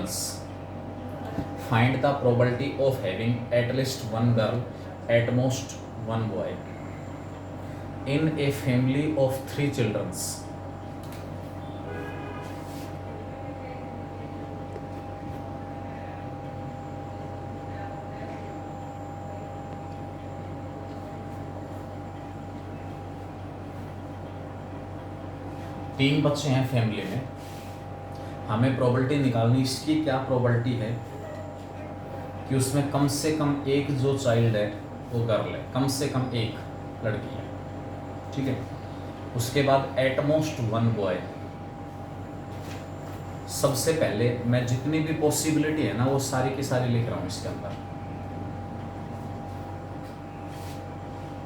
Children's, find the probability of having at least one girl at most one boy in a family of 3 childrens. तीन बच्चे हैं family में, हमें probability निकालनी, इसकी क्या प्रोबेबिलिटी है कि उसमें कम से कम एक जो चाइल्ड है वो गर्ल है, कम से कम एक लड़की है, ठीक है। उसके बाद एटमोस्ट वन बॉय। सबसे पहले मैं जितनी भी पॉसिबिलिटी है ना वो सारी की सारी लिख रहा हूं इसके अंदर।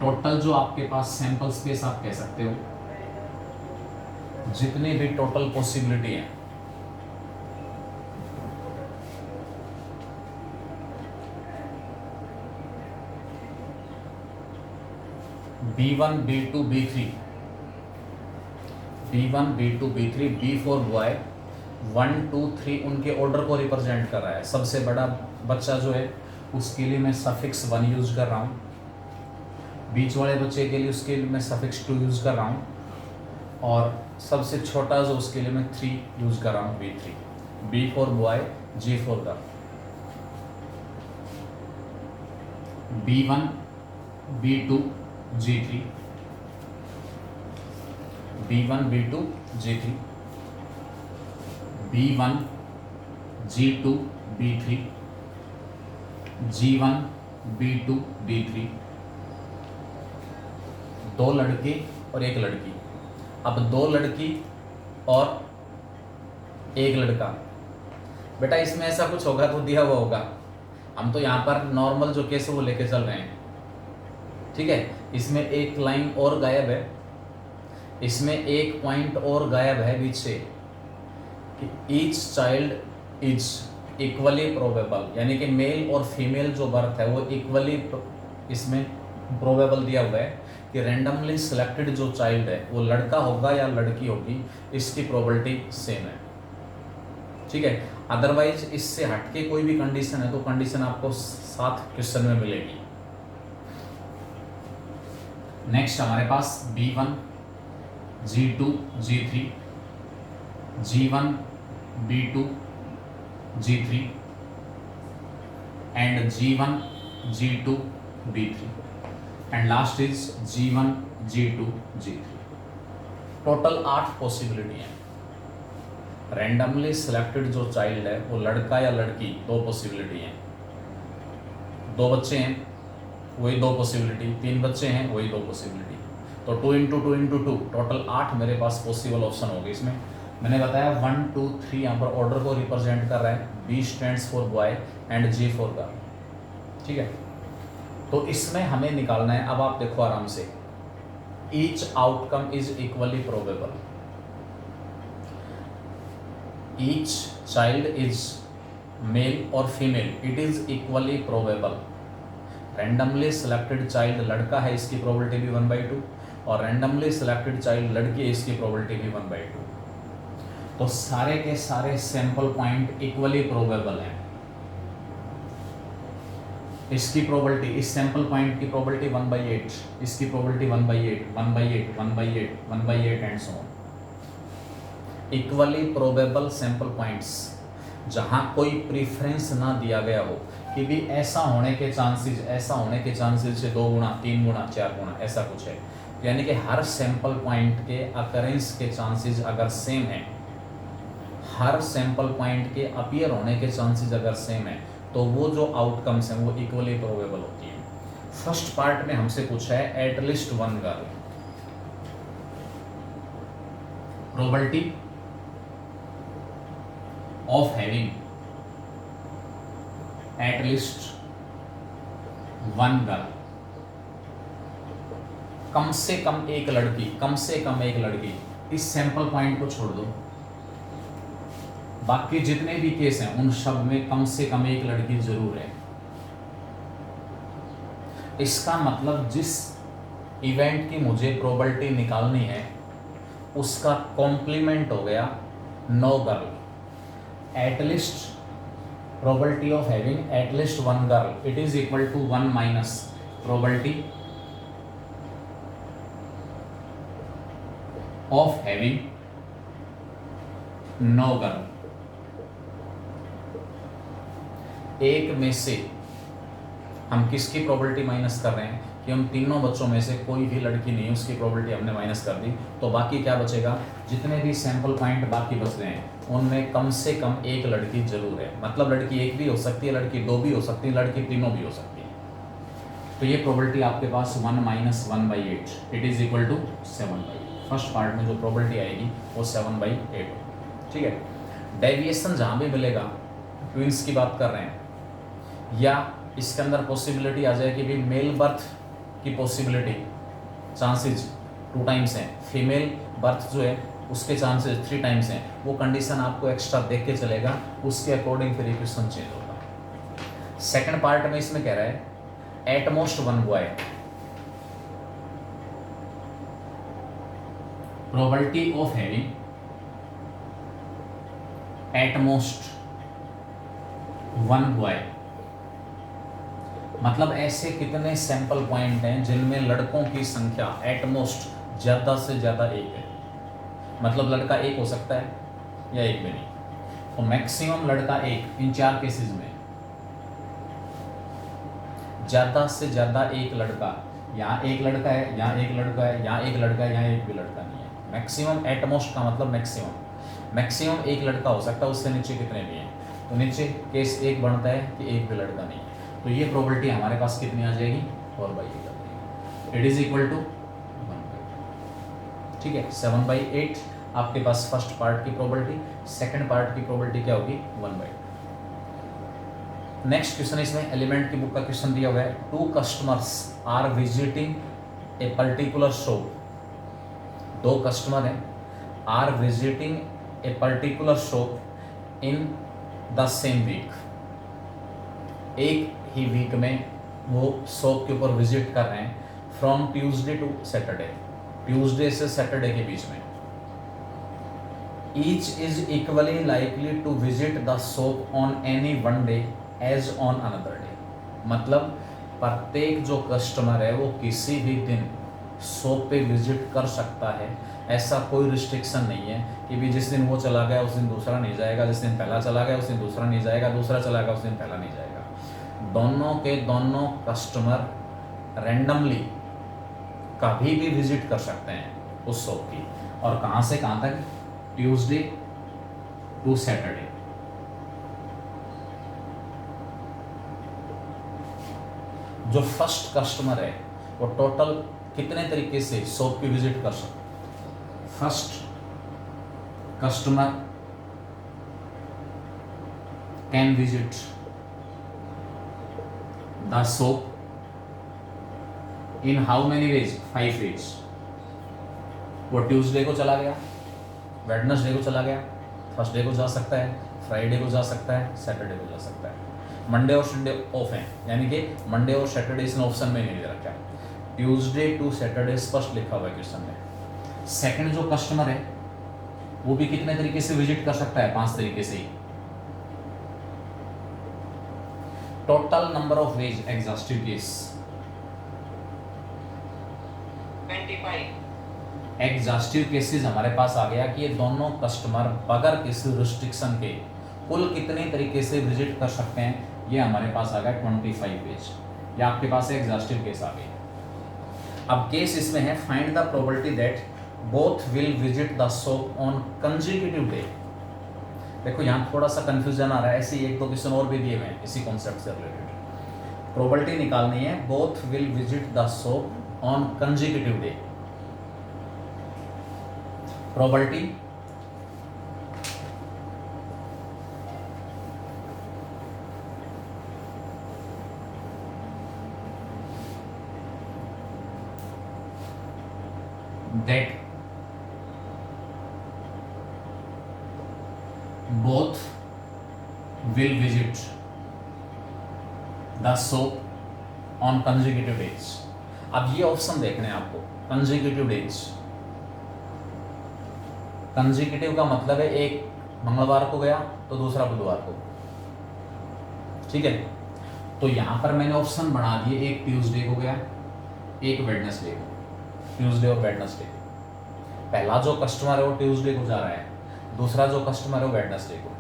टोटल जो आपके पास सैंपल स्पेस आप कह सकते हो, जितनी भी टोटल पॉसिबिलिटी है B1 B2 B3, B1 B2 B3, B4 boy 1 2 3 उनके ऑर्डर को रिप्रेजेंट कर रहा है। सबसे बड़ा बच्चा जो है उसके लिए मैं सफिक्स 1 यूज कर रहा हूँ, बीच वाले बच्चे के लिए उसके लिए मैं सफिक्स 2 यूज कर रहा हूँ, और सबसे छोटा जो उसके लिए मैं 3 यूज कर रहा हूँ, B3। B4 boy G4 girl, B1 B2 G3, B1 B2 G3, B1 G2 B3, G1 B2 B3। 2 लड़के और 1 लड़की। अब 2 लड़की और 1 लड़का, बेटा इसमें ऐसा कुछ होगा तो दिया हुआ होगा, हम तो यहाँ पर नॉर्मल जो केस है वो लेके चल रहे हैं, ठीक है। इसमें एक लाइन और गायब है, इसमें एक पॉइंट और गायब है बीच से कि each child is equally probable, यानी कि मेल और फीमेल जो बर्थ है वो इक्वली इसमें प्रोबेबल दिया हुआ है कि रैंडमली सिलेक्टेड जो चाइल्ड है वो लड़का होगा या लड़की होगी, इसकी प्रोबेबिलिटी सेम है, ठीक है। अदरवाइज इससे हटके कोई भी कंडीशन है तो कंडीशन आपको 7 क्वेश्चन में मिलेगी। नेक्स्ट हमारे पास B1 G2 G3, G1 B2 G3 and G1 G2 B3 and last is G1 G2 G3। Total 8 possibility हैं। रैंडमली सिलेक्टेड जो चाइल्ड है वो लड़का या लड़की, 2 पॉसिबिलिटी हैं। 2 बच्चे हैं वही 2 पॉसिबिलिटी, 3 बच्चे हैं वही 2 पॉसिबिलिटी, तो 2 इंटू 2 इंटू 2 टोटल 8 मेरे पास पॉसिबल ऑप्शन हो गए। इसमें मैंने बताया 1 2 3 यहाँ पर ऑर्डर को रिप्रेजेंट कर रहा है, B stands for boy and G for girl, ठीक है। तो इसमें हमें निकालना है, अब आप देखो आराम से, each outcome is equally probable, each child is male और female, it is equally probable. Randomly selected child लड़का है, इसकी प्रोबेबिलिटी भी 1/2, और रैंडमली सिलेक्टेड चाइल्ड लड़की है, इसकी प्रोबेबिलिटी भी 1/2। तो सारे के सारे सैंपल पॉइंट इक्वली प्रोबेबल हैं। इसकी प्रोबेबिलिटी, इस सैंपल पॉइंट की प्रोबेबिलिटी 1/8, इसकी probability 1/8 1/8 1/8 1/8 and so on. Equally probable sample points, जहां कोई प्रीफरेंस ना दिया गया हो कि भी ऐसा होने के चांसेस, ऐसा होने के चांसेस से 2 गुना 3 गुना 4 गुना ऐसा कुछ है, यानी कि हर सैंपल पॉइंट के अकरेंस के चांसेस अगर सेम है, हर सैंपल पॉइंट के अपीयर होने के चांसेस अगर सेम है, तो वो जो आउटकम्स हैं वो इक्वली प्रोबेबल होती हैं। फर्स्ट पार्ट में हमसे पूछा है at least 1 girl, probability of having at least 1 girl, कम से कम एक लड़की, कम से कम एक लड़की। इस सैंपल पॉइंट को छोड़ दो, बाकी जितने भी केस हैं उन सब में कम से कम एक लड़की जरूर है। इसका मतलब जिस इवेंट की मुझे प्रोबेबिलिटी निकालनी है उसका कॉम्प्लीमेंट हो गया 9 girl. At least probability of having at least one girl, it is equal to 1 minus probability of having no girl। एक में से हम किसकी प्रोबेबिलिटी माइनस कर रहे हैं कि हम तीनों बच्चों में से कोई भी लड़की नहीं, उसकी प्रोबेबिलिटी हमने माइनस कर दी, तो बाकी क्या बचेगा, जितने भी सैंपल पॉइंट बाकी बच रहे हैं उनमें कम से कम एक लड़की जरूर है। मतलब लड़की एक भी हो सकती है, लड़की दो भी हो सकती है, लड़की तीनों भी हो सकती है। तो ये प्रोबेबिलिटी आपके पास 1 minus 1/8, it is equal to 7/8। First part में जो प्रोबेबिलिटी आएगी वो 7/8। ठीक है। डेविएशन जहाँ भी मिलेगा, ट्विंस की बात कर रहे हैं, या इसके अंदर पॉसिबिलिटी आ जाए कि भी मेल बर्थ की पॉसिबिलिटी चांसेस 2 टाइम्स हैं, फीमेल बर्थ जो है उसके चांसेस 3 टाइम्स हैं, वो कंडीशन आपको एक्स्ट्रा देख के चलेगा, उसके अकॉर्डिंग फिर इक्वेशन चेंज होगा। सेकंड पार्ट में इसमें कह रहा है at most 1 boy, probability of having at most 1 boy, मतलब ऐसे कितने सैंपल पॉइंट हैं जिनमें लड़कों की संख्या एटमोस्ट ज्यादा से ज्यादा एक है। मतलब लड़का एक हो सकता है या एक भी नहीं, तो मैक्सिमम लड़का एक इन 4 केसेस में, ज्यादा से ज्यादा एक लड़का, यहाँ एक लड़का है, यहाँ एक लड़का है, यहाँ एक लड़का है, यहाँ एक भी लड़का नहीं है। मैक्सिमम एटमोस्ट का मतलब मैक्सिमम एक लड़का हो सकता है, उससे नीचे कितने भी हैं, तो नीचे केस एक बनता है कि एक भी लड़का नहीं है। तो ये प्रोबेबिलिटी हमारे पास कितनी आ जाएगी, 4/8, इट इज इक्वल टू 1/8। ठीक है, 7/8 आपके पास फर्स्ट पार्ट की प्रोबेबिलिटी, सेकंड पार्ट की प्रोबेबिलिटी क्या होगी, 1/8। नेक्स्ट क्वेश्चन, इसमें एलिमेंट की बुक का क्वेश्चन दिया हुआ है, 2 customers are visiting a particular shop. 2 customer हैं, are visiting a particular shop in the same week. एक ही वीक में वो शॉप के ऊपर विजिट कर रहे हैं, from Tuesday to Saturday, Tuesday से सैटरडे के बीच में। Each is equally likely to visit the shop on any one day as on another day. मतलब प्रत्येक जो कस्टमर है वो किसी भी दिन शॉप पे विजिट कर सकता है, ऐसा कोई रिस्ट्रिक्शन नहीं है कि भी जिस दिन वो चला गया उस दिन दूसरा नहीं जाएगा, जिस दिन पहला चला गया उस दिन दूसरा नहीं जाएगा, दूसरा चला गया उस दिन पहला नहीं जाएगा। दोनों के दोनों कस्टमर रैंडमली कभी भी विजिट कर सकते हैं उस शॉप की, और कहाँ से कहाँ तक, ट्यूसडे टू सैटरडे। जो फर्स्ट कस्टमर है वो टोटल कितने तरीके से शॉप की विजिट कर सकते हैं। First customer can visit the shop in how many ways, 5 ways. वो ट्यूसडे को चला गया, वेडनेसडे को चला गया, थर्सडे को जा सकता है, फ्राइडे को जा सकता है, सैटरडे को जा सकता है। मंडे और संडे ऑफ हैं, यानी कि मंडे और सैटरडे इसने ऑप्शन में नहीं दे रखा है, ट्यूसडे टू सैटरडे स्पष्ट लिखा हुआ है क्वेश्चन में। सेकंड जो कस्टमर है वो भी कितने तरीके से विजिट कर सकता है, 5 तरीके से ही। Total number of ways exhaustive case 25। Exhaustive cases हमारे पास आ गया कि ये दोनों कस्टमर बगैर किसी रिस्ट्रिक्शन के कुल कितने तरीके से विजिट कर सकते हैं, ये हमारे पास आ गया 25 पेज। ये आपके पास एग्जॉस्टिव केस आ गई। अब केस इसमें है find the probability that both will visit the shop on consecutive day. देखो यहाँ थोड़ा सा कंफ्यूजन आ रहा है, ऐसे 1-2 क्वेश्चन और भी दिए हुए हैं इसी कॉन्सेप्ट से रिलेटेड। प्रोबेबिलिटी निकालनी है, both will visit the shop on consecutive day. Probability that both will visit the shop on consecutive days। अब ये ऑप्शन देखने हैं आपको, consecutive days। consecutive का मतलब है एक मंगलवार को गया तो दूसरा बुधवार को, ठीक है, तो यहाँ पर मैंने ऑप्शन बना दिए, एक ट्यूसडे को गया, एक वेडनेसडे को, ट्यूसडे और वेडनेसडे। पहला जो कस्टमर है वो ट्यूसडे को जा रहा है, दूसरा जो कस्टमर है वो वेडनेसडे को।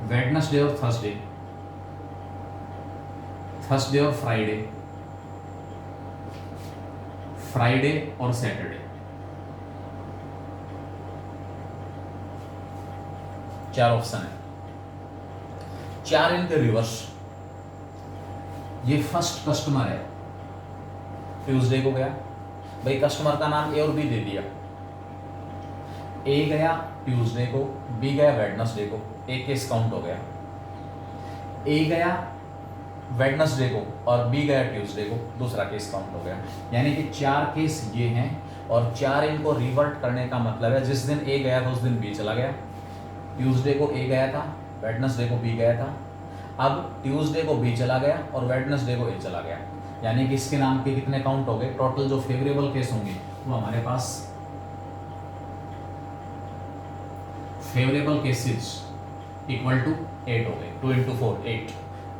वेडनेसडे और थर्सडे, थर्सडे और फ्राइडे, फ्राइडे और सैटरडे, 4 ऑप्शन है, 4 इनके रिवर्स। ये फर्स्ट कस्टमर है, ट्यूसडे को गया, भाई कस्टमर का नाम ए और बी दे दिया, ए गया ट्यूसडे को, बी गया वेडनेसडे को, एक केस काउंट हो गया। ए गया वेडनेसडे को और बी गया ट्यूसडे को, दूसरा केस काउंट हो गया। यानी कि 4 केस ये हैं और 4 इनको रिवर्ट करने का मतलब है जिस दिन ए गया था उस दिन बी चला गया, ट्यूसडे को ए गया था, वेडनेसडे को बी गया था, अब ट्यूसडे को बी चला गया और वेडनेसडे को ए चला गया। यानी कि इसके नाम के कितने काउंट हो गए, टोटल जो फेवरेबल केस होंगे वो हमारे पास फेवरेबल केसेस इक्वल टू 8 हो गए, 2 इंटू 4 8।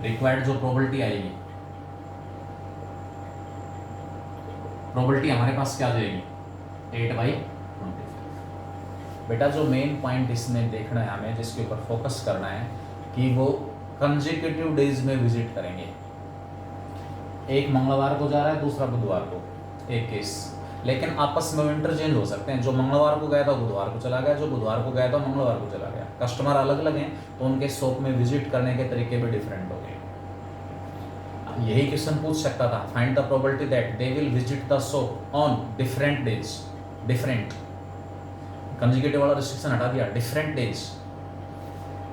रिक्वायर्ड जो प्रोबेबिलिटी आएगी, प्रोबेबिलिटी हमारे पास क्या आ जाएगी 8/25। बेटा जो मेन पॉइंट इसमें देखना है हमें, जिसके ऊपर फोकस करना है कि वो कंसेक्यूटिव डेज में विजिट करेंगे। एक मंगलवार को जा रहा है, दूसरा बुधवार को, एक केस, लेकिन आपस में इंटरचेंज हो सकते हैं। जो मंगलवार को गया था बुधवार को चला गया, जो बुधवार को गया था मंगलवार को चला गया। कस्टमर अलग अलग हैं तो उनके शॉप में विजिट करने के तरीके भी डिफरेंट हो गए। यही क्वेश्चन पूछ सकता था, find the probability that they will visit the shop on different days. Different conjugative वाला रिस्ट्रिक्शन हटा दिया, डिफरेंट डेज।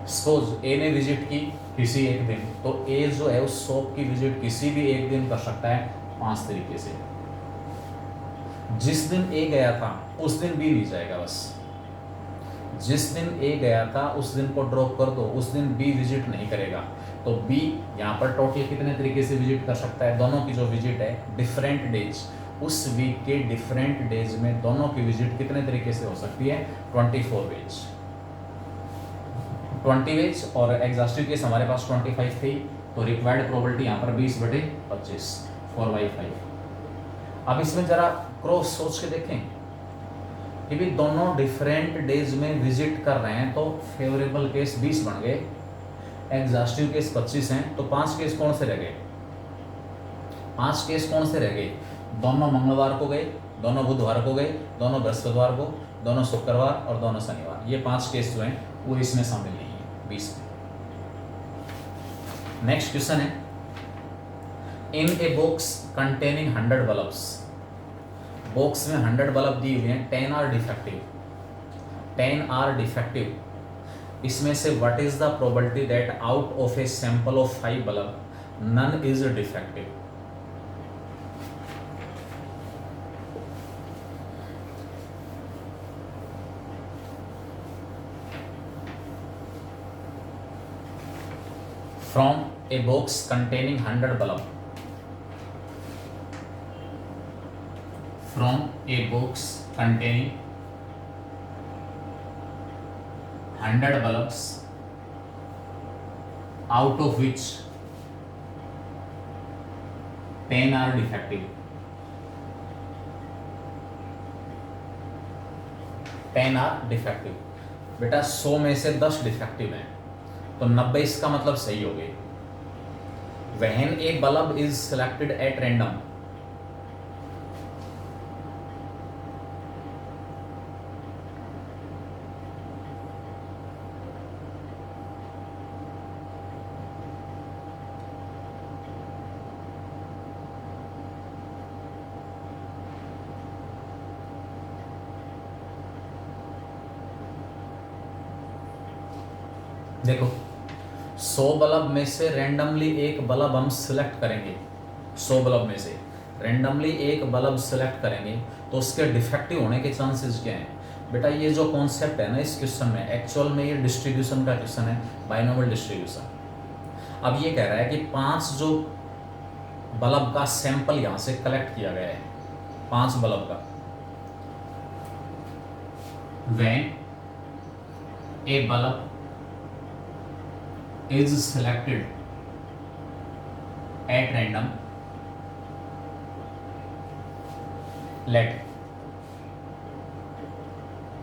सपोज ए ने विजिट की किसी एक दिन, तो ए जो है उस शॉप की विजिट किसी भी एक दिन कर सकता है 5 तरीके से। जिस दिन ए गया था उस दिन बी नहीं जाएगा, बस जिस दिन ए गया था उस दिन को ड्रॉप कर दो, उस दिन बी विजिट नहीं करेगा। तो बी यहाँ पर टोटल कितने तरीके से विजिट कर सकता है, दोनों की जो विजिट है डिफरेंट डेज, उस वीक के डिफरेंट डेज में दोनों की विजिट कितने तरीके से हो सकती है 24 वेज, 20 वेज। और एग्जॉस्टिव केस हमारे पास 25 थी, तो रिक्वायर्ड प्रोबेबिलिटी यहाँ पर 20/25 4/5। अब इसमें जरा क्रॉस सोच के देखें कि भी दोनों डिफरेंट डेज में विजिट कर रहे हैं, तो फेवरेबल केस 20 बन गए, एग्जॉस्टिव केस 25 हैं, तो 5 केस कौन से रह गए, 5 केस कौन से रह गए, दोनों मंगलवार को गए, दोनों बुधवार को गए, दोनों बृहस्पतिवार को, दोनों शुक्रवार और दोनों शनिवार। ये 5 केस जो हैं वो इसमें शामिल नहीं है 20 में। नेक्स्ट क्वेश्चन है, in a box containing 100 bulbs, box में 100 बल्ब दी हुई हैं, 10 आर डिफेक्टिव, 10 आर डिफेक्टिव। इसमें से what is the probability that out of a sample of 5 bulb none is defective. From a box containing 100 bulb, from a box containing 100 bulbs, out of which 10 are defective, 10 are defective। बेटा 100 में से 10 defective हैं, तो 90 इसका मतलब सही हो गई। When a bulb is selected at random, देखो 100 बल्ब में से रैंडमली एक बल्ब हम सिलेक्ट करेंगे, 100 बल्ब में से रैंडमली एक बल्ब सिलेक्ट करेंगे, तो उसके डिफेक्टिव होने के चांसेस क्या हैं। बेटा ये जो कॉन्सेप्ट है ना इस क्वेश्चन में, एक्चुअल में ये डिस्ट्रीब्यूशन का क्वेश्चन है, बाइनोमियल डिस्ट्रीब्यूशन। अब ये कह रहा है कि 5 जो बल्ब का सैंपल यहाँ से कलेक्ट किया गया है, 5 बल्ब का, when a bulb is selected at random, let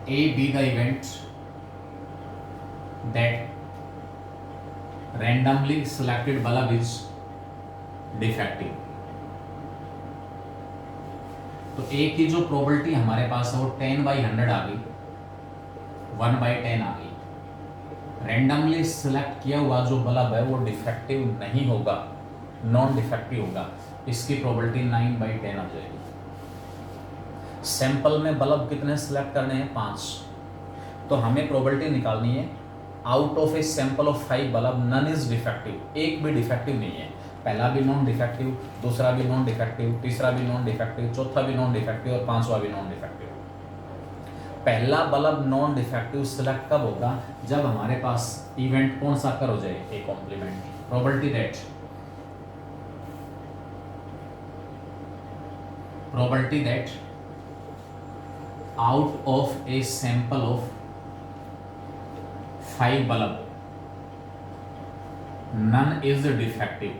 A be the event that randomly selected bulb is defective। तो A की जो प्रोबेबिलिटी हमारे पास है वो 10/100 आ गई, 1/10 आ गई। रैंडमली सिलेक्ट किया हुआ जो बल्ब है वो डिफेक्टिव नहीं होगा, नॉन डिफेक्टिव होगा, इसकी प्रोबेबिलिटी 9/10 आ जाएगी। सैंपल में बल्ब कितने सिलेक्ट करने हैं? 5। तो हमें प्रोबेबिलिटी निकालनी है out of a sample of 5 bulb none is defective, एक भी डिफेक्टिव नहीं है। पहला भी नॉन डिफेक्टिव, दूसरा भी नॉन डिफेक्टिव, तीसरा भी नॉन डिफेक्टिव, चौथा भी नॉन डिफेक्टिव और पांचवा भी नॉन डिफेक्टिव। पहला बल्ब नॉन डिफेक्टिव सिलेक्ट कब होगा? जब हमारे पास इवेंट कौन सा कर हो जाए? A complement. Probability that out of a sample of 5 bulb none is defective,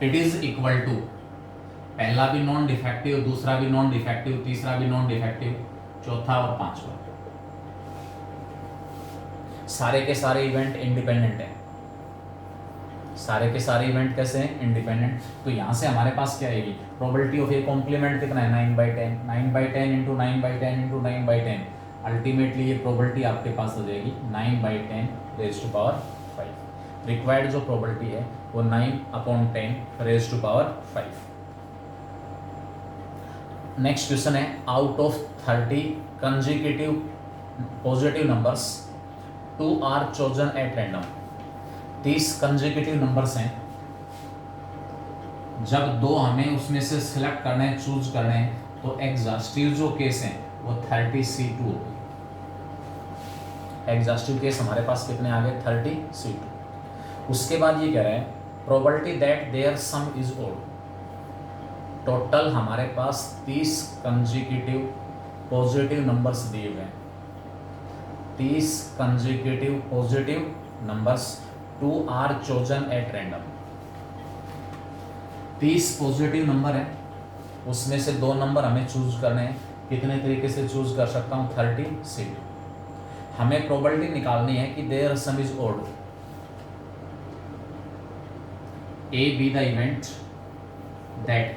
it is equal to पहला भी नॉन डिफेक्टिव, दूसरा भी नॉन डिफेक्टिव, तीसरा भी नॉन डिफेक्टिव, चौथा और पांचवा। सारे के सारे इवेंट इंडिपेंडेंट है। सारे के सारे इवेंट कैसे हैं? इंडिपेंडेंट। तो यहां से हमारे पास क्या आएगी? प्रोबेबिलिटी ऑफ ए कॉम्प्लीमेंट कितना है? 9/10। 9/10 इंटू 9/10 इंटू 9/10, अल्टीमेटली ये प्रोबेबिलिटी आपके पास हो जाएगी 9/10 रेज़ टू पावर 5। रिक्वायर्ड जो प्रोबेबिलिटी है वो 9/10 raise to power 5। Next question है, out of 30 consecutive positive numbers 2 are chosen at random. 30 consecutive numbers हैं, जब 2 हमें उसमें से सिलेक्ट करने हैं, चूज करने हैं, तो एग्जॉस्टिव जो केस है वो 30C2 होगी। एग्जॉस्टिव केस हमारे पास कितने आ गए? 30C2। उसके बाद ये कह रहे हैं probability that their sum is odd. Total हमारे पास 30 कंसेक्यूटिव पॉजिटिव नंबर्स दिए हुए हैं। 30 consecutive positive numbers 2 are chosen at random. 30 positive number है, उसमें से 2 नंबर हमें चूज करने हैं। कितने तरीके से चूज कर सकता हूँ? 30C2। हमें प्रोबेबिलिटी निकालनी है कि their sum is odd. A be the event that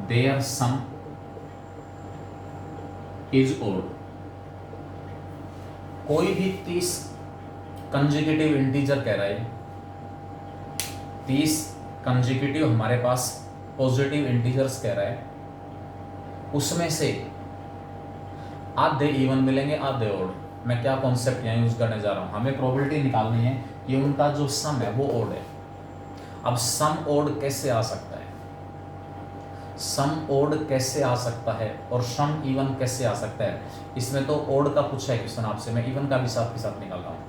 their sum is odd। कोई भी 30 कंसेक्यूटिव इंटीजर कह रहा है, 30 कंसेक्यूटिव हमारे पास पॉजिटिव इंटीजर्स कह रहा है, उसमें से आधे इवन मिलेंगे, आधे ओड। मैं क्या कॉन्सेप्ट यहाँ यूज करने जा रहा हूँ? हमें प्रोबेबिलिटी निकालनी है कि उनका जो सम है वो ओड है। अब सम ओड कैसे आ सकता है? सम ओड कैसे आ सकता है और सम इवन कैसे आ सकता है? इसमें तो ओड का पूछा है क्वेश्चन आपसे, मैं इवन का भी साथ के साथ निकाल रहा हूँ।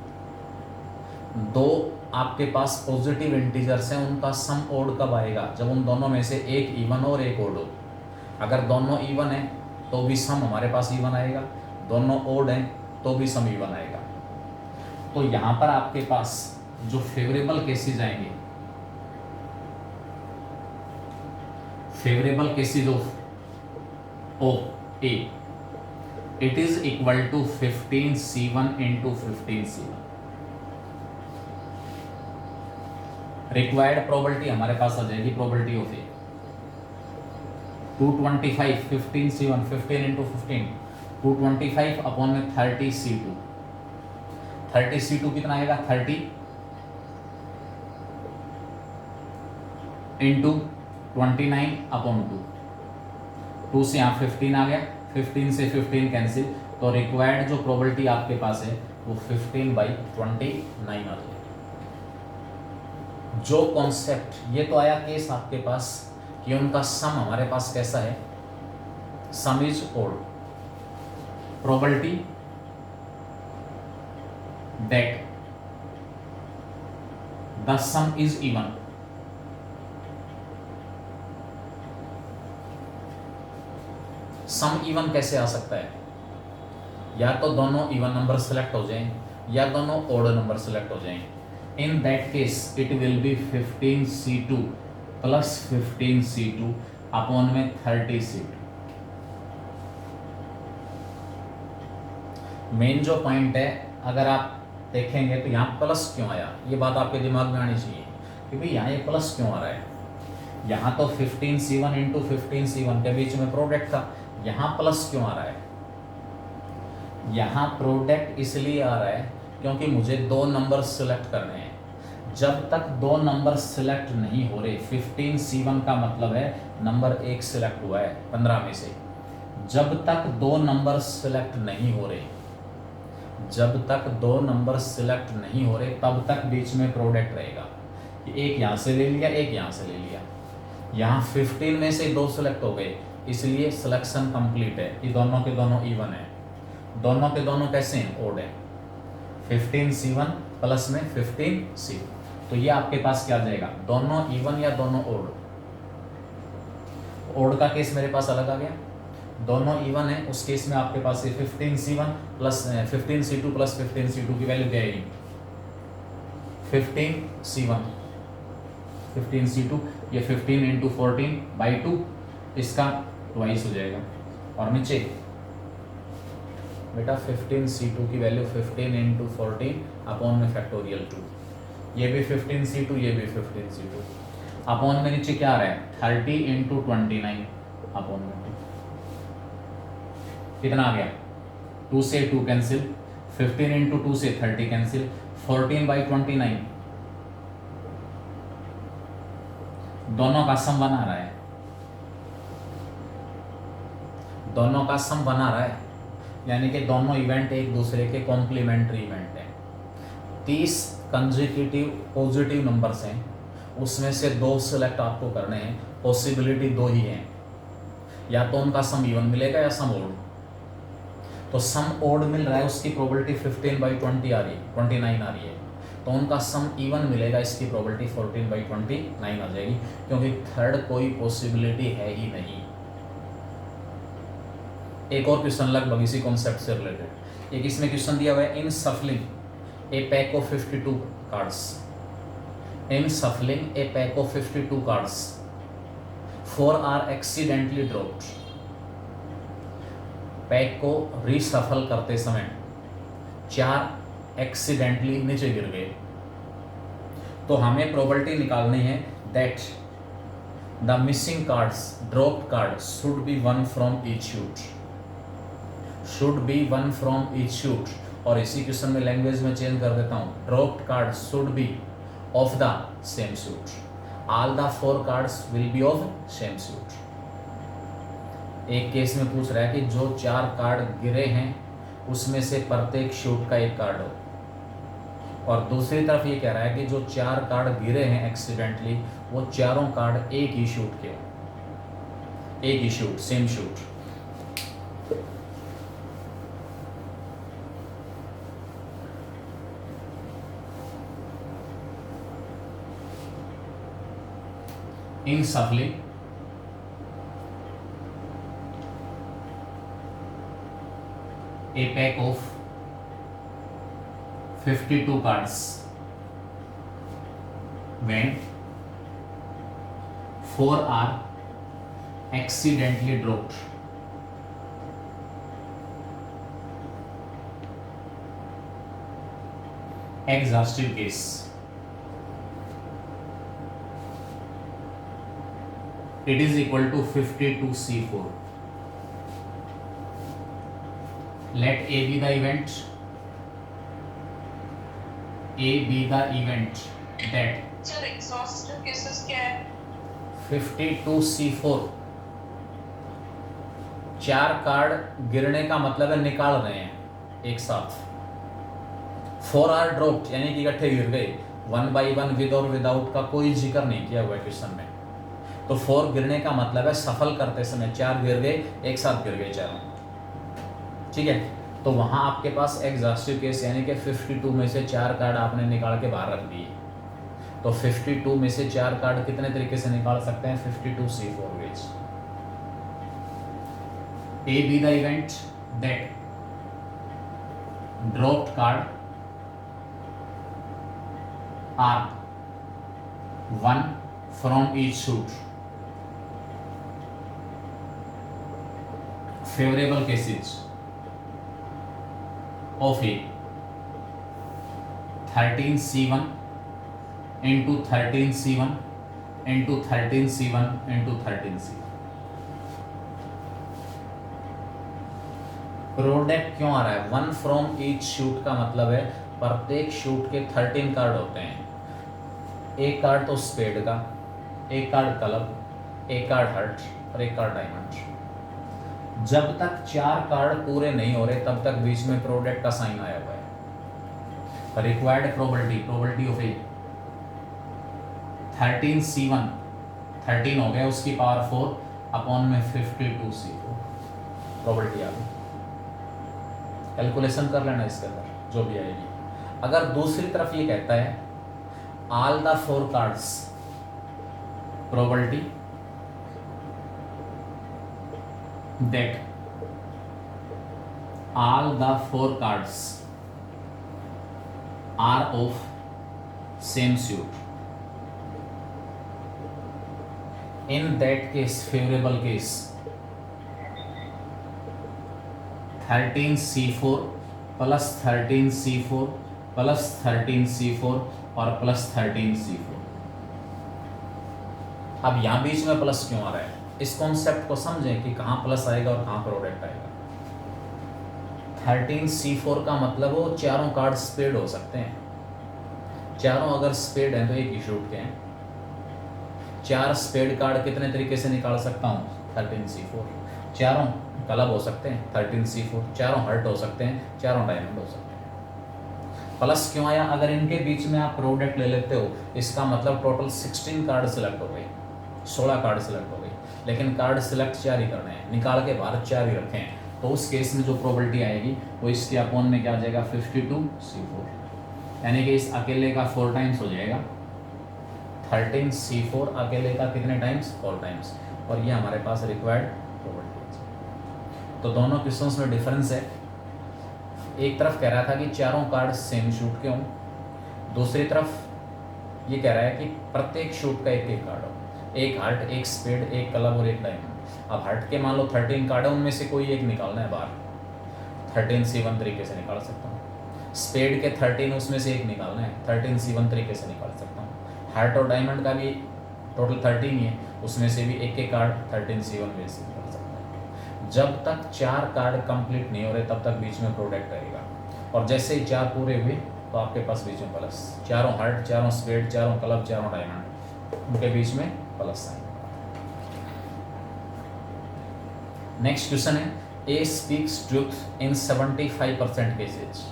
2 आपके पास पॉजिटिव इंटीजर्स हैं, उनका सम ओड कब आएगा? जब उन दोनों में से एक इवन और एक ओड हो। अगर दोनों इवन है तो भी सम हमारे पास इवन आएगा, दोनों ओड हैं तो भी सम इवन आएगा। तो यहाँ पर आपके पास जो फेवरेबल केसेज आएंगे, favourable cases of A, it is equal to 15C1 into 15C1। Required probability हमारे पास आ जाएगी, probability of A 225, 15C1, 15 into 15, 225 upon में 30C2। 30C2 कितना आएगा? 30 इंटू 29 अपॉन 2 से यहाँ 15 आ गया, 15 से 15 कैंसिल, तो रिक्वायर्ड जो प्रोबेबिलिटी आपके पास है वो 15/29 आ जाएगी। जो कॉन्सेप्ट, ये तो आया केस आपके पास कि उनका सम हमारे पास कैसा है? Sum is odd. Probability that the sum is even. Sum even कैसे आ सकता है? या तो दोनों इवन नंबर सेलेक्ट हो जाएं या दोनों ओड नंबर सेलेक्ट हो जाएं। In that case it will be 15C2 plus 15C2 upon में 30C2। मेन जो पॉइंट है, अगर आप देखेंगे तो यहाँ प्लस क्यों आया, ये बात आपके दिमाग में आनी चाहिए कि भाई यहाँ ये प्लस क्यों आ रहा है। यहाँ तो 15C1 इंटू 15C1 के बीच में प्रोडक्ट था, यहाँ प्लस क्यों आ रहा है। यहाँ प्रोडक्ट इसलिए आ रहा है क्योंकि मुझे दो नंबर सिलेक्ट करने हैं। जब तक दो नंबर सिलेक्ट नहीं हो रहे, 15C1 का मतलब है नंबर 1 सिलेक्ट हुआ है 15 में से, जब तक दो नंबर सिलेक्ट नहीं हो रहे, जब तक दो नंबर सिलेक्ट नहीं हो रहे तब तक बीच में प्रोडक्ट रहेगा। एक यहाँ से ले लिया, एक यहाँ से ले लिया, यहाँ 15 में से दो सिलेक्ट हो गए, इसलिए सिलेक्शन कंप्लीट है। ये दोनों के दोनों इवन है, दोनों के दोनों कैसे हैं, ओड है। 15C1 प्लस में 15C, तो ये आपके पास क्या आ जाएगा, दोनों इवन या दोनों ओड। ओड का केस मेरे पास अलग आ गया, दोनों इवन है उस केस में आपके पास 15C1 plus 15C2 plus 15C2 की वैल्यू क्या आएगी, 15C1 15C2, ये 15 इंटू 14/2, इसका ट्वाइस हो जाएगा। और नीचे बेटा 15C2 की वैल्यू 15 इंटू 14 अपॉन में फैक्टोरियल 2, ये भी 15C2, ये भी 15C2 अपॉन में नीचे क्या आ रहा है 30 इंटू 29 अपॉन में 2, कितना आ गया 2 से 2 कैंसिल, 15 इंटू 2 से 30 कैंसिल, 14/29, दोनों का सम बना रहा है, दोनों का सम बना रहा है, यानी कि दोनों इवेंट एक दूसरे के कॉम्प्लीमेंट्री इवेंट हैं। 30 कंसेक्यूटिव पॉजिटिव नंबर्स हैं, उसमें से दो सिलेक्ट आपको करने हैं, पॉसिबिलिटी दो ही हैं, या तो उनका सम इवन मिलेगा या सम ओड। तो सम ओड मिल रहा है, उसकी प्रोबेबिलिटी 15/20 आ रही है, 29 आ रही है, तो उनका सम इवन मिलेगा, इसकी प्रोबेबिलिटी 14/29 आ जाएगी, क्योंकि थर्ड कोई पॉसिबिलिटी है ही नहीं। एक और क्वेश्चन लगभग इसी कॉन्सेप्ट से रिलेटेड, एक इसमें क्वेश्चन दिया हुआ है, in shuffling a pack of 52 cards, in shuffling a pack of 52 cards 4 are accidentally dropped. Pack को रीसफल करते समय 4 एक्सीडेंटली नीचे गिर गए, तो हमें प्रोबेबिलिटी निकालनी है that the missing cards dropped card should be one from each shoot, should be one from each shoot. और इसी क्वेश्चन में लैंग्वेज में चेंज कर देता हूं, dropped card should be of the same shoot, all the 4 cards will be of same shoot. एक case में पूछ रहा है कि जो 4 कार्ड गिरे हैं उसमें से प्रत्येक शूट का एक कार्ड हो, और दूसरी तरफ ये कह रहा है कि जो 4 कार्ड गिरे हैं एक्सीडेंटली वो चारों कार्ड एक ही शूट के, एक ही suit, same suit. In shuffling a pack of 52 cards when 4 are accidentally dropped. Exhaustive case. It is equal to 52C4. Let A be the event. A be the event that. Sir, exhaustive cases क्या है? 52C4, 4 card गिरने का मतलब है निकाल रहे हैं एक साथ। 4 आर ड्रॉप्ड यानी कि इकट्ठे गिर गए, 1 by 1 विद और विदाउट का कोई जिक्र नहीं किया हुआ क्वेश्चन में। तो 4 गिरने का मतलब है सफल करते समय 4 गिर गए, एक साथ गिर गए चारों, ठीक है। तो वहां आपके पास एग्जॉस्टिव केस यानी कि 52 में से 4 कार्ड आपने निकाल के बाहर रख दिए। तो 52 में से 4 कार्ड कितने तरीके से निकाल सकते हैं, 52C4 ways. A be the event that dropped card are one from each suit. Favourable cases of A 13C1 into 13C1 into 13C1 into 13C1. Product क्यों आ रहा है? वन फ्रॉम ईच शूट का मतलब है प्रत्येक शूट के 13 card होते हैं. एक कार्ड तो स्पेड का, एक कार्ड क्लब, एक कार्ड हार्ट और एक कार्ड डायमंड. जब तक 4 कार्ड पूरे नहीं हो रहे तब तक बीच में प्रोडक्ट का साइन आया हुआ है. Required probability of A 13C1 13 हो गया, उसकी पावर 4 अपॉन में 52C4 प्रोबेबिलिटी आ गई. कैलकुलेशन कर लेना इसके अंदर जो भी आएगी. अगर दूसरी तरफ ये कहता है all the 4 cards probability that all the 4 cards are of same suit, in that case favorable case 13C4 plus 13C4 plus 13C4 और plus 13C4. अब यहाँ बीच में प्लस क्यों आ रहा है? इस कॉन्सेप्ट को समझें कि कहाँ प्लस आएगा और कहाँ प्रोडक्ट आएगा. 13C4 का मतलब वो चारों कार्ड स्पेड हो सकते हैं. चारों अगर स्पेड हैं तो एक ही शूट के हैं. 4 स्पेड कार्ड कितने तरीके से निकाल सकता हूँ? 13C4. चारों क्लब हो सकते हैं 13C4, चारों हर्ट हो सकते हैं, चारों डायमंड हो सकते हैं. प्लस क्यों आया? अगर इनके बीच में आप प्रोडक्ट ले लेते हो इसका मतलब टोटल 16 कार्ड सिलेक्ट हो गए, 16 कार्ड सिलेक्ट हो गए. लेकिन कार्ड सिलेक्ट 4 ही करने हैं, निकाल के बाहर 4 ही रखे हैं. तो उस केस में जो प्रोबेबिलिटी आएगी वो इसके अपॉन में क्या आ जाएगा? 52C4. यानी कि इस अकेले का 4 टाइम्स हो जाएगा. 13C4 अकेले का कितने टाइम्स? 4 टाइम्स. और ये हमारे पास रिक्वायर्ड प्रोबेबिलिटी. तो दोनों क्वेश्चंस में डिफरेंस है. एक तरफ कह रहा था कि चारों कार्ड सेम शूट के हों, दूसरी तरफ ये कह रहा है कि प्रत्येक शूट का एक एक कार्ड हो. एक हार्ट, एक स्पेड, एक क्लब और एक डायमंड. अब हार्ट के मान लो 13 कार्ड है, उनमें से कोई एक निकालना है बाहर. 13C1 तरीके से निकाल सकता हूँ. स्पेड के 13 उसमें से एक निकालना है, 13C1 तरीके से निकाल सकता हूँ. हार्ट और डायमंड का भी टोटल 13 ही है, उसमें से भी एक एक कार्ड 13C1 में से निकाल सकता हूँ. जब तक 4 कार्ड कंप्लीट नहीं हो रहे तब तक बीच में प्रोडक्ट रहेगा. और जैसे ही 4 पूरे हुए तो आपके पास बीच में प्लस. चारों हार्ट, चारों स्पेड, चारों क्लब, चारों डायमंड, उनके बीच में प्लस साइन. नेक्स्ट क्वेश्चन है A speaks truth in 75% cases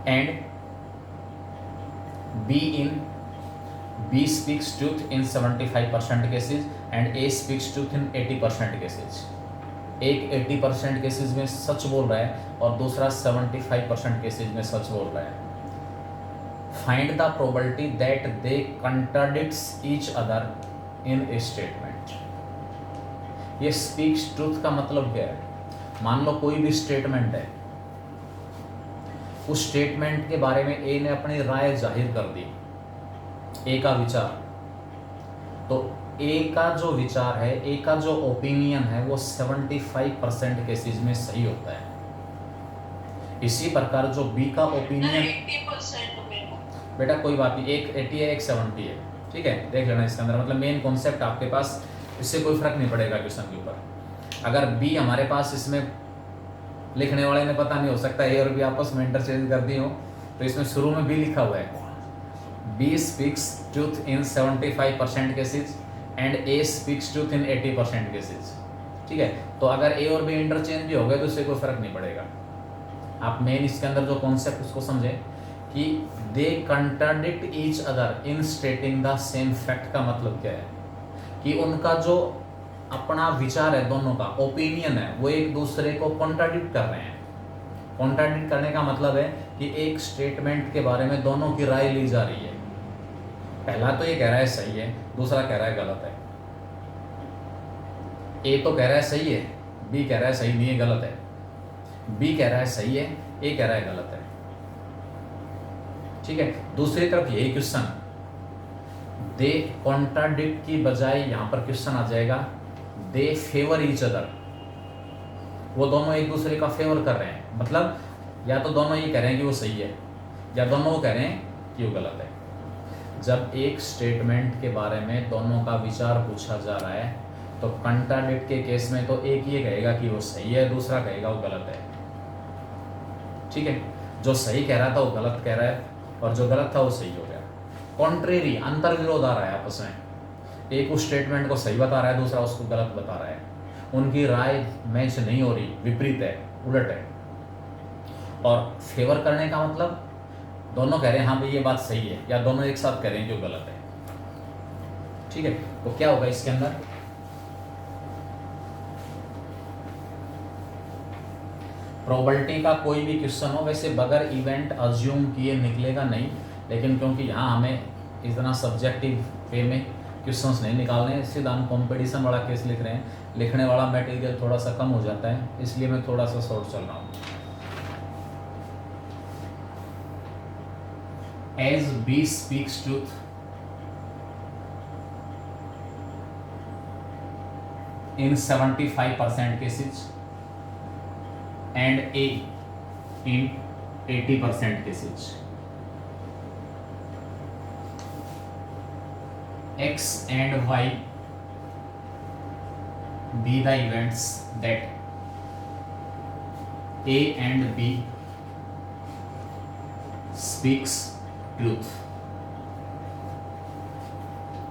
and B speaks truth in 75% cases and A speaks truth in 80% cases. एक 80% केसेस में सच बोल रहा है और दूसरा 75% केसेस में सच बोल रहा है. Find the probability that they contradicts each other in A statement. ये स्पीक्स ट्रूथ का मतलब क्या है? मान लो कोई भी स्टेटमेंट है, उस स्टेटमेंट के बारे में ए ने अपनी राय जाहिर कर दी, ए का विचार. तो ए का जो विचार है, ए का जो ओपिनियन है वो 75% केसेस में सही होता है. इसी प्रकार जो बी का ओपिनियन 80% बेटा कोई बात नहीं, एक 80 है एक 70 है, ठीक है, देख लेना इसके अंदर. मतलब मेन कॉन्सेप्ट आपके पास, इससे कोई फर्क नहीं पड़ेगा क्वेश्चन के ऊपर. अगर बी हमारे पास, इसमें लिखने वाले ने पता नहीं हो सकता ए और बी आपस में इंटरचेंज कर दी हो, तो इसमें शुरू में बी लिखा हुआ है. B speaks truth in 75% cases and A speaks truth in 80% cases. ठीक है, तो अगर ए और बी इंटरचेंज भी हो गए तो इससे कोई फर्क नहीं पड़ेगा. आप मेन इसके अंदर जो कॉन्सेप्ट उसको समझें कि they contradict each other in stating the same fact. का मतलब क्या है कि उनका जो अपना विचार है, दोनों का ओपिनियन है, वो एक दूसरे को कॉन्ट्राडिक्ट कर रहे हैं. कॉन्ट्राडिक्ट करने का मतलब है कि एक स्टेटमेंट के बारे में दोनों की राय ली जा रही है. पहला तो ये कह रहा है सही है, दूसरा कह रहा है गलत है. ए तो कह रहा है सही है, बी कह रहा है सही नहीं है, गलत है. बी कह रहा है सही है, ए कह रहा है गलत है। ठीक है, दूसरी तरफ यही क्वेश्चन, दे कॉन्ट्राडिक्ट की बजाय यहां पर क्वेश्चन आ जाएगा दे फेवर ईच अदर। वो दोनों एक दूसरे का फेवर कर रहे हैं, मतलब या तो दोनों ये कह रहे हैं कि वो सही है, या दोनों वो कह रहे हैं कि वो गलत है। जब एक स्टेटमेंट के बारे में दोनों का विचार पूछा जा रहा है तो कंट्राडिक्ट के केस में तो एक ये कहेगा कि वो सही है, दूसरा कहेगा वो गलत है। ठीक है, जो सही कह रहा था वो गलत कह रहा है और जो गलत था वो सही हो गया। कॉन्ट्रेरी, अंतर विरोध आ रहा है आपस में, एक उस स्टेटमेंट को सही बता रहा है, दूसरा उसको गलत बता रहा है, उनकी राय मैच नहीं हो रही, विपरीत है, उलट है। और फेवर करने का मतलब दोनों कह रहे हैं हाँ भाई ये बात सही है, या दोनों एक साथ कह रहे हैं कि वो गलत है। ठीक है, तो क्या होगा इसके अंदर, प्रोबेबिलिटी का कोई भी क्वेश्चन हो, वैसे बगैर इवेंट अज्यूम किए निकलेगा नहीं, लेकिन क्योंकि यहाँ हमें इतना सब्जेक्टिव वे में क्वेश्चंस नहीं निकालने हैं, सीधा हम कंपटीशन वाला केस लिख रहे हैं, लिखने वाला मटेरियल थोड़ा सा कम हो जाता है, इसलिए मैं थोड़ा सा शॉर्ट चल रहा हूँ। As B speaks truth in 75% cases and A in 80% cases. X and Y be the events that A and B speaks truth.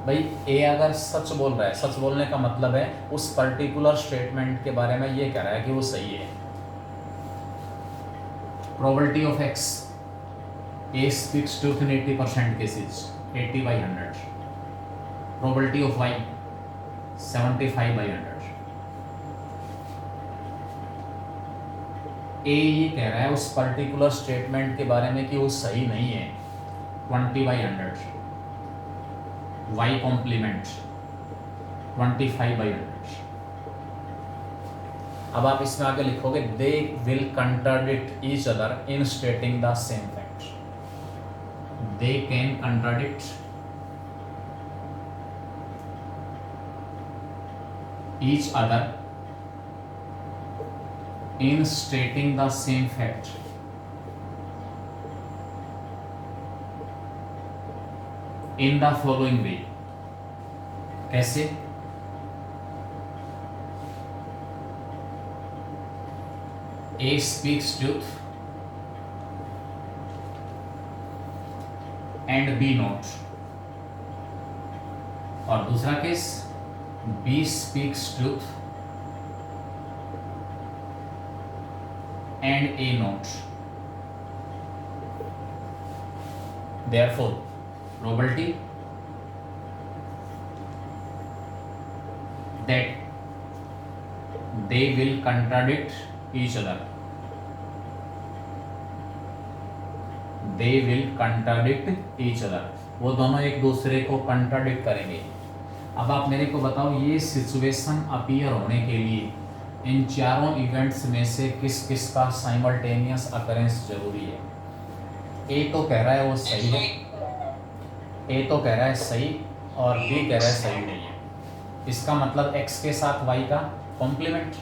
भाई ए अगर सच बोल रहा है, सच बोलने का मतलब है उस पर्टिकुलर स्टेटमेंट के बारे में ये कह रहा है कि वो सही है। Probability of X, A speaks truth in 80% cases, 80/100। Probability of Y 75/100। A ये कह रहा है उस पर्टिकुलर स्टेटमेंट के बारे में कि वो सही नहीं है, 20/100। y complement 25/100। अब आप इसमें आगे लिखोगे they will contradict each other in stating the same fact. They can contradict each other in stating the same fact in the following way। कैसे? A speaks truth and B not। और दूसरा case B speaks truth and A not। Therefore probability that they will contradict each other, they will contradict each other, वो दोनों एक दूसरे को contradict करेंगे। अब आप मेरे को बताओ ये सिचुएशन अपीयर होने के लिए इन चारों इवेंट्स में से किस किस का साइमल्टेनियस अकरेंस जरूरी है? ए तो कह रहा है वो सही है, ए तो कह रहा है सही और बी कह रहा है सही नहीं है। इसका मतलब x के साथ y का कॉम्प्लीमेंट,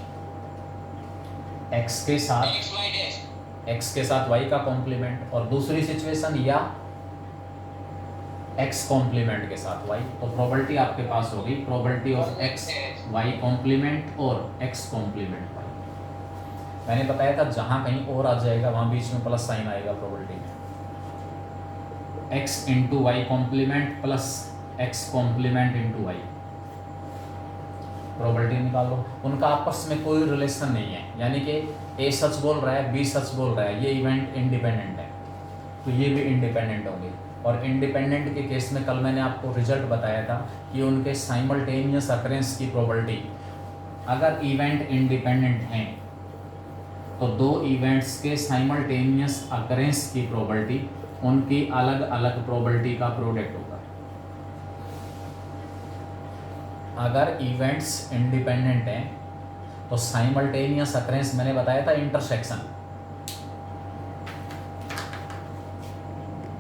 x के साथ y का कॉम्प्लीमेंट, और दूसरी सिचुएशन या x कॉम्प्लीमेंट के साथ y। तो प्रोबेबिलिटी आपके पास होगी probability of x y complement और x कॉम्प्लीमेंट y। मैंने बताया था जहां कहीं और आ जाएगा वहां बीच में प्लस साइन आएगा प्रोबेबिलिटी में। x into Y complement plus x complement into Y, probability निकालो। उनका आपस में कोई रिलेशन नहीं है, यानी कि ए सच बोल रहा है, बी सच बोल रहा है, ये इवेंट इंडिपेंडेंट है, तो ये भी इंडिपेंडेंट होंगे। और इंडिपेंडेंट के केस में कल मैंने आपको रिजल्ट बताया था कि उनके साइमल्टेनियस अकरेंस की प्रोबेबिलिटी, अगर इवेंट इंडिपेंडेंट हैं तो दो इवेंट्स के साइमल्टेनियस अकरेंस की प्रोबेबिलिटी उनकी अलग अलग प्रोबेबिलिटी का प्रोडक्ट होगा। अगर इवेंट्स इंडिपेंडेंट हैं तो साइमल्टेनियस अकरेंस मैंने बताया था इंटरसेक्शन,